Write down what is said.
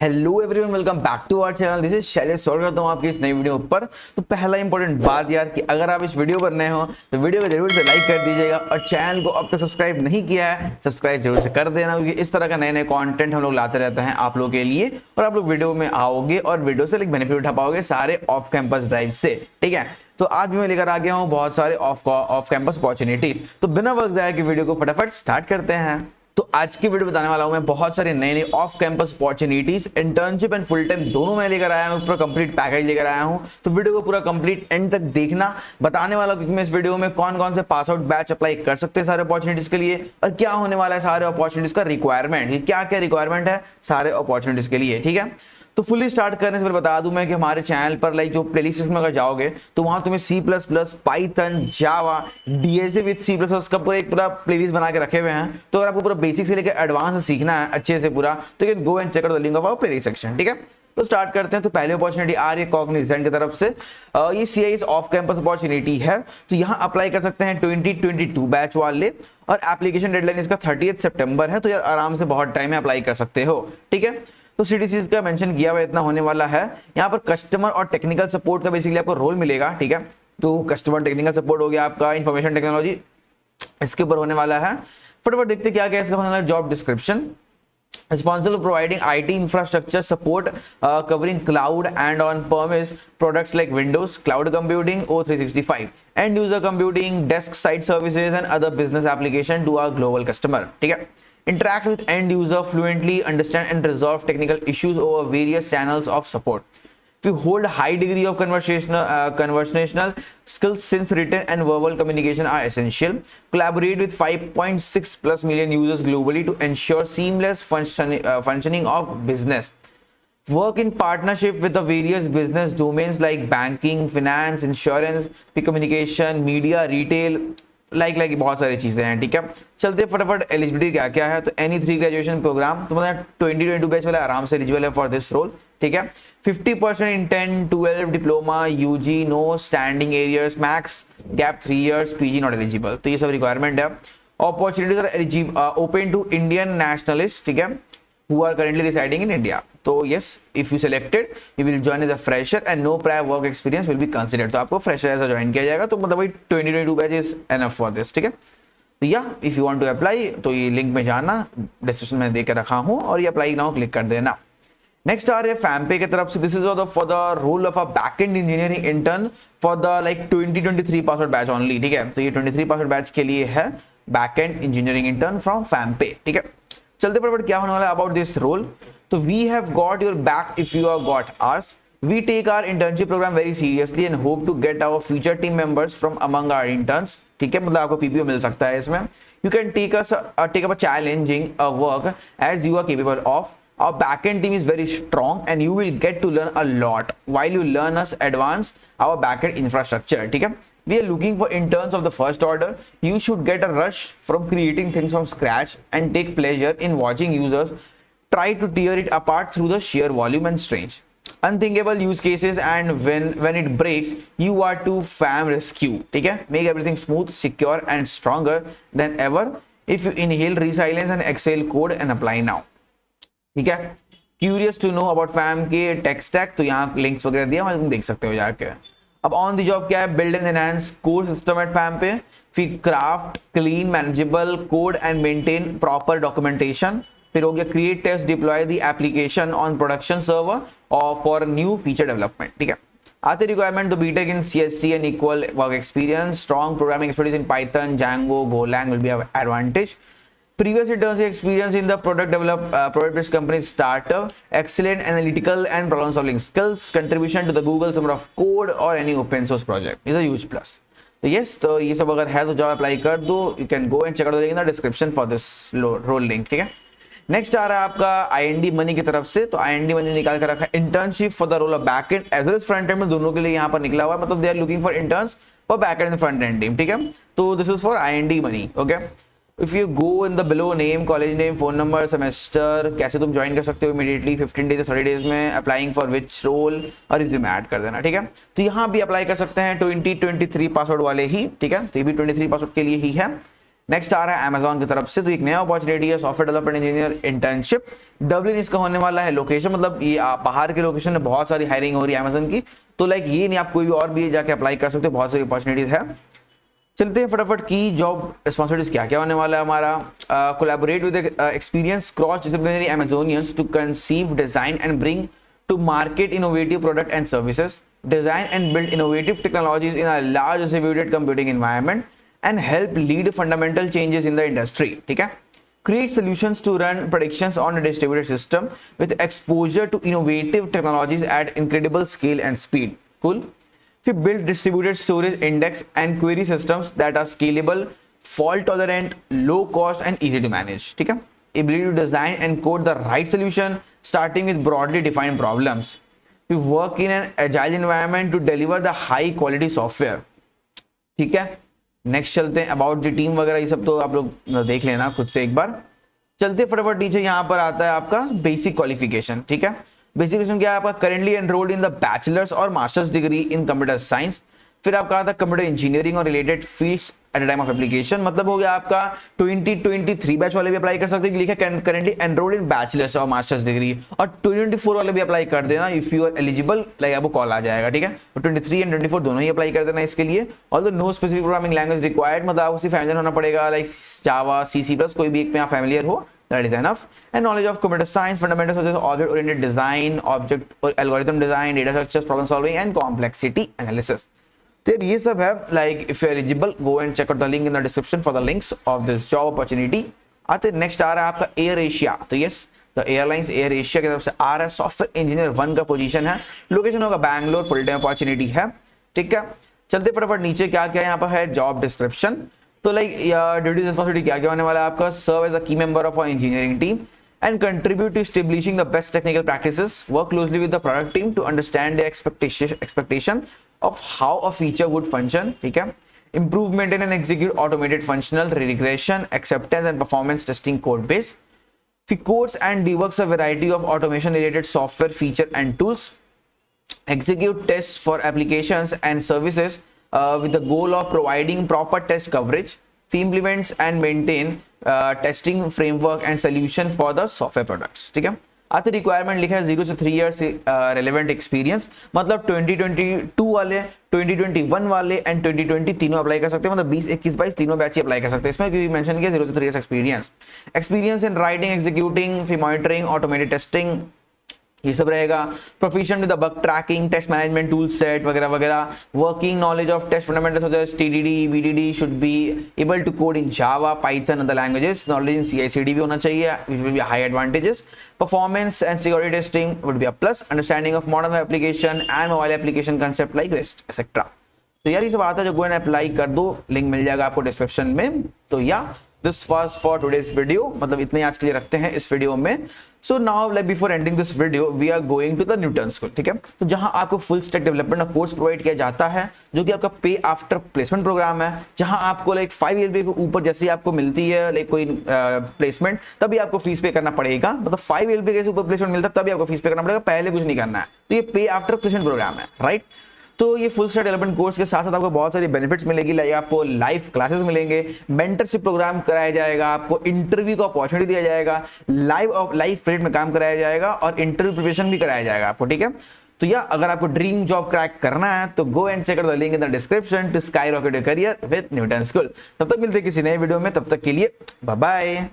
Hello everyone, welcome back to our channel. This is Shailesh. स्वागत करता हूँ आपकी इस नई वीडियो पर। तो पहला इंपॉर्टेंट बात यार कि अगर आप इस वीडियो पर नए हो तो वीडियो को जरूर से लाइक कर दीजिएगा और चैनल को अब तक सब्सक्राइब नहीं किया है सब्सक्राइब जरूर से कर देना, क्योंकि इस तरह का नए नए कंटेंट हम लोग लाते रहते हैं आप लोगों के लिए और आप लोग वीडियो में आओगे और वीडियो से लाइक बेनिफिट उठा पाओगे सारे ऑफ कैंपस ड्राइव से। ठीक है, तो आज भी मैं लेकर आ गया हूँ बहुत सारे ऑफ कैंपस अपॉर्चुनिटीज। तो बिना वक्त जाए कि वीडियो को फटाफट स्टार्ट करते हैं। तो आज की वीडियो बताने वाला हूं मैं बहुत सारे नए नए off campus opportunities, internship and full time दोनों मैं लेकर आया हूं, पूरा कंप्लीट पैकेज लेकर आया हूं। तो वीडियो को पूरा कंप्लीट एंड तक देखना। बताने वाला हूं कि मैं इस वीडियो में कौन कौन से पास आउट बैच अप्लाई कर सकते हैं सारे अपॉर्चुनिटीज के लिए और क्या होने वाला है सारे अपॉर्चुनिटीज का रिक्वायरमेंट, क्या क्या रिक्वायरमेंट है सारे अपॉर्चुनिटीज के लिए। ठीक है, तो फुली स्टार्ट करने से पहले बता दूं मैं कि हमारे चैनल पर लाइक जो प्लेलिस्ट में अगर जाओगे तो वहां तुम्हें C++, Python, Java, DSA with C++ का पूरा प्लेलिस्ट बना के रखे हुए हैं। तो अगर आपको पूरा बेसिक से लेकर एडवांस सीखना है अच्छे से पूरा, तो you can go and check out the link of our playlist section. ठीक है, तो स्टार्ट करते हैं। तो पहले अपॉर्चुनिटी आ रही है कॉग्निजेंट की तरफ से। ये CIS ऑफ कैंपस अपॉर्चुनिटी है, तो यहाँ अप्लाई कर सकते हैं 2022 बैच वाले और एप्लीकेशन डेडलाइन इसका 30 सितंबर है। तो यार आराम से बहुत टाइम है, अप्लाई कर सकते हो। ठीक है, तो CTCs का मेंशन किया हुआ इतना होने वाला है। यहाँ पर कस्टमर और टेक्निकल सपोर्ट का बेसिकली आपको रोल मिलेगा। ठीक है, तो कस्टमर टेक्निकल सपोर्ट हो गया आपका, इंफॉर्मेशन टेक्नोलॉजी इसके ऊपर होने वाला है। फटाफट देखते क्या क्या इसका होने वाला job description. Responsible for providing IT infrastructure support covering cloud and on-premise products like Windows, cloud computing, O365, end user computing, desk side services and other business application to our global customer. ठीक है, interact with end user fluently, understand and resolve technical issues over various channels of support. We hold high degree of conversational skills since written and verbal communication are essential. Collaborate with 5.6 plus million users globally to ensure seamless functioning of business. Work in partnership with the various business domains like banking, finance, insurance, communication, media, retail, like बहुत सारी चीजें हैं। ठीक है, चलते फटाफट eligibility क्या क्या है। तो एनी 3 ग्रेजुएशन प्रोग्राम तो मतलब 2022 बैच वाले आराम से एलिजिबल है फॉर दिस रोल। ठीक है, 50% in 10, 12 diploma, UG, no standing arrears, max gap 3 years, PG not eligible. तो ये सब रिक्वायरमेंट है। Opportunities are open to Indian nationalist, ठीक है, who are currently residing in India. तो yes, if you selected, you will join as a fresher and no prior work experience will be considered. तो आपको fresher ऐसा join किया जाएगा। तो मतलब वही 2022 batch is enough for this. ठीक है, तो या if you want to apply तो ये लिंक में जाना, डिस्क्रिप्शन में दे के रखा हूँ और ये अप्लाई नाउ क्लिक कर देना। नेक्स्ट आ रहे फैमपे की तरफ से। This is for the role of a backend engineering intern for the like 2023 pass out batch only. ठीक है, तो ये 23 पास आउट बैच के लिए है, backend engineering intern from FamPay. ठीक है, चलते फटाफट क्या होने वाला है अबाउट दिस रोल। तो we have got your back if you are got ours. We take our internship programme very seriously and hope to get our future team members from among our interns. ठीक है, मतलब आपको PPO मिल सकता है इसमें। You can take up a challenging work as you are capable of. Our backend team is very strong and you will get to learn a lot while you learn us advance our backend infrastructure. ठीक है, we are looking for interns of the first order. You should get a rush from creating things from scratch and take pleasure in watching users try to tear it apart through the sheer volume and strange unthinkable use cases, and when it breaks you are to fam rescue. ठीक है, make everything smooth, secure and stronger than ever if you inhale resilience and excel code and apply now. ठीक है, curious to know about Fam के tech stack, तो यहाँ links वगैरह दिया तुम देख सकते हो जाके। अब ऑन द जॉब क्या है, build and enhance core system at FamPay, फिर craft clean manageable code and maintain proper documentation. फिर हो गया create test deploy the application on production server और फॉर न्यू फीचर डेवलपमेंट। ठीक है, आते रिक्वायरमेंट तो BTech in CSC and equal work experience, strong programming expertise in Python, Django, Golang will be an advantage. Previous internship experience in the product-based company startup, excellent analytical and problem-solving skills, contribution to the Google Summer of Code or any open source project is a huge plus. तो yes, तो ये सब अगर है तो job apply कर दो। You can go and check out the link in the description for this role link. ठीक है, नेक्स्ट आ रहा है आपका IND मनी की तरफ से। तो IND मनी निकाल कर रखा है internship for the role of backend as well as front end में, दोनों के लिए यहाँ पर निकला हुआ है। मतलब they are looking for interns for backend and front end team. ठीक है, तो this is for IND money. Okay, If you go in the below name, college name, phone number, semester, कैसे तुम ज्वाइन कर सकते हो इमीडिएटली 15 डेज 30 डेज में, applying for which role और रिज्यूमे ऐड कर देना। ठीक है, तो यहाँ भी अप्लाई कर सकते हैं 2023 पास आउट वाले ही। ठीक है, तो ये भी 23 पास आउट के लिए ही है। नेक्स्ट आ रहा है अमेजॉन की तरफ से, तो एक नया अपॉर्चुनिटी है software development engineer internship. Dublin इसका होने वाला है। लोकेशन मतलब ये बाहर के लोकेशन में बहुत सारी हायरिंग हो रही है अमेजॉन की, तो लाइक ये नहीं, आप कोई भी और भी जाके अप्लाई कर सकते हो, बहुत सारी अपॉर्चुनिटीज है। चलते हैं फटाफट की जॉब रिस्पॉन्सिबिलिटीज क्या क्या होने वाला है हमारा। Collaborate with experience cross disciplinary Amazonians to conceive, design and bring to market innovative product and services, design and build innovative technologies in a large distributed computing environment, and help lead fundamental changes in the industry. ठीक है, create solutions to run predictions on a distributed system with exposure to innovative technologies at incredible scale and speed. Cool. We build distributed storage index and query systems that are scalable, fault tolerant, low cost and easy to manage. ठीक है, ability to design and code the right solution starting with broadly defined problems. We work in an agile environment to deliver the high quality software. ठीक है, next चलते हैं about the team वगैरह, ये सब तो आप लोग देख लेना खुद से एक बार। चलते फटाफट नीचे, यहाँ पर आता है आपका बेसिक क्वालिफिकेशन। ठीक है, बेसिक क्वालिफिकेशन क्या है आपका, currently enrolled in the bachelors और masters degree in computer science. फिर आपका आता है कंप्यूटर इंजीनियरिंग और related fields at the time of application, मतलब हो गया आपका 2023 बैच वाले भी अप्लाई कर सकते हैं, लिखा करेंटली एनरोल्ड इन बैचलर्स और मास्टर्स डिग्री, और 2024 वाले भी अप्लाई कर देना if you are eligible, like आपको कॉल आ जाएगा। ठीक है, तो 23 एंड 24 दोनों ही अप्लाई कर देना इसके लिए। Although no specific programming language required, मतलब आपको सिर्फ फैमिलियर होना पड़ेगा, लाइक जावा, C++, कोई भी एक में आप फैमिलियर हो, that is enough. And knowledge of computer science fundamentals such as object oriented design, object or algorithm design, data structures, problem solving and complexity analysis. तो ये सब है, like if you are eligible go and check out the link in the description for the links of this job opportunity. आते next आ रहा है आपका air Asia, तो yes the airlines air Asia की तरफ से आ रहा है सॉफ्टवेयर इंजीनियर 1 का पोजीशन है, लोकेशन होगा बैंगलोर, फुल टाइम अपॉर्चुनिटी है। ठीक है, चलते फटाफट नीचे क्या क्या यहाँ पर है जॉब डिस्क्रिप्शन, तो लाइक ड्यूटीज रिस्पॉन्सिबिलिटी क्या क्या होने वाला है आपका, सर्व as a key member of our engineering team and contribute to establishing the best technical practices, work closely with the product team to understand the expectation of how a feature would function. ठीक है, improve, maintain and execute automated functional regression, acceptance and performance testing code base. He codes and debugs a variety of automation related software feature and tools. Execute tests for applications and services with the goal of providing proper test coverage. He implements and maintain testing framework and solution for the software products. ठीक है, आते requirement लिखा है 0 से 3 years relevant experience, मतलब 2022 वाले, 2021 वाले and 2020 तीनों अप्लाई कर सकते हैं, मतलब 20, 21, 22 तीनों बैच ही अप्लाई कर सकते हैं इसमें, क्योंकि मेंशन किया 0 से 3 years experience. Experience in writing, executing, फिर मॉनिटरिंग, ऑटोमेटेड टेस्टिंग, ये सब रहेगा। Proficient with the bug tracking, test management tool set वगैरह वगैरह। Working knowledge of test fundamentals such as TDD, BDD, should be able to code in Java, Python, other languages. Knowledge in CI/CD भी होना चाहिए, which will be high advantages. Performance and security testing would be a plus. Understanding of modern application and mobile application concept like REST etcetera. तो यार ये सब आता है, जो गो एंड अप्लाई कर दो, लिंक मिल जाएगा आपको डिस्क्रिप्शन में। तो या this was for today's video, मतलब इतने आज के लिए रखते हैं इस वीडियो में। So now like before ending this video we are going to the Newton School. ठीक है, तो जहां आपको फुल स्टैक डेवलपमेंट का कोर्स प्रोवाइड किया जाता है, जो कि आपका पे आफ्टर प्लेसमेंट प्रोग्राम है, जहां आपको लाइक 5 LPA के ऊपर जैसे आपको मिलती है लाइक कोई प्लेसमेंट, तभी आपको फीस पे करना पड़ेगा, मतलब 5 LPA के ऊपर प्लेसमेंट मिलता है तभी आपको फीस पे करना पड़ेगा, पहले कुछ नहीं करना है। तो ये पे आफ्टर प्लेसमेंट प्रोग्राम है, राइट। तो ये फुल स्टैक डेवलपमेंट कोर्स के साथ साथ आपको बहुत सारी बेनिफिट्स मिलेगी, लाइक आपको लाइव क्लासेस मिलेंगे, मेंटरशिप प्रोग्राम कराया जाएगा, आपको इंटरव्यू का अपॉर्चुनिटी दिया जाएगा, लाइव पीरियड में काम कराया जाएगा और इंटरव्यू प्रिपरेशन भी कराया जाएगा आपको। ठीक है, तो या अगर आपको ड्रीम जॉब क्रैक करना है तो go and check out the link in the description to skyrocket your career with Newton School. तब तक मिलते हैं किसी नए वीडियो में, तब तक के लिए बाय बाय।